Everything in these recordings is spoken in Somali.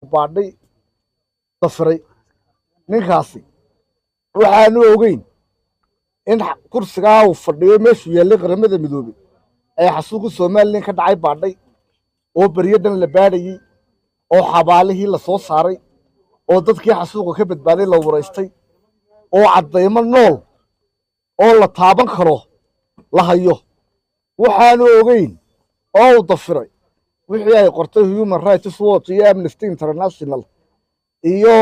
baadhay dafiray ninkaasi waxaanu ogeyn in kursigaa uu fadhiyo meeshuu yaallay qaramada midoobey ee xasuuqii somalilan ka dhacay baadhay oo beryo dhan la baadhayey oo xabaalihii la soo saaray oo dadkii xasuuqa ka badbaaday la waraystay oo caddaymo nool oo la taaban karo la hayo waxaanu ogeyn oo uu dafiray wixii ay qortay human rights watch iyo amnesty international iyo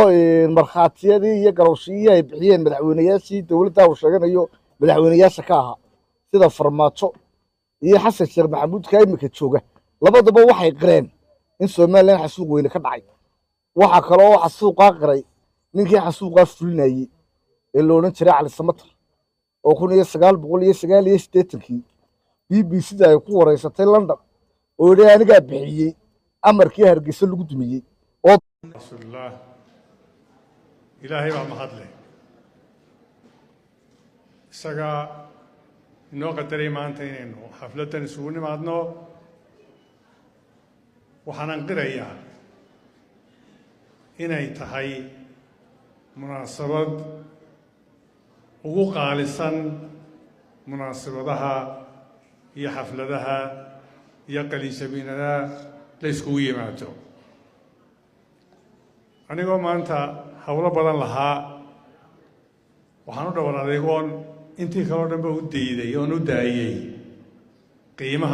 markhaatiyadii iyo garowshiyihii ay bixiyeen madaxweynayaashii dowladda uu sheeganayo madaxweynayaasha ka ahaa sida farmaajo iyo xasan sheekh maxamuudka imika jooga labadaba waxay qireen in somalilan xasuuq weyne ka dhacay waxaa kaloo xasuuqaa qiray ninkii xasuuqaa fulinayey ee la odhan jiray cali samatar oo 1989 BBC-da ay ku wareysatay London oo yidhi anigaa bixiyey amarkii hargeysa lagu dumiyey oo rasuulullah ilaahay baa mahadleh isaga inoo qadaray maanta inaynu xafladdan isugu nimaadno waxaanan qirayaa inay tahay munaasabad ugu qaalisan munaasabadaha iyo xafladaha iyo qaliishabiinada la iskugu yimaado anigoo maanta hawlo badan lahaa waxaan u dhowr adeegoon intii kaloo dhanba u dayday oon u daayey qiimaha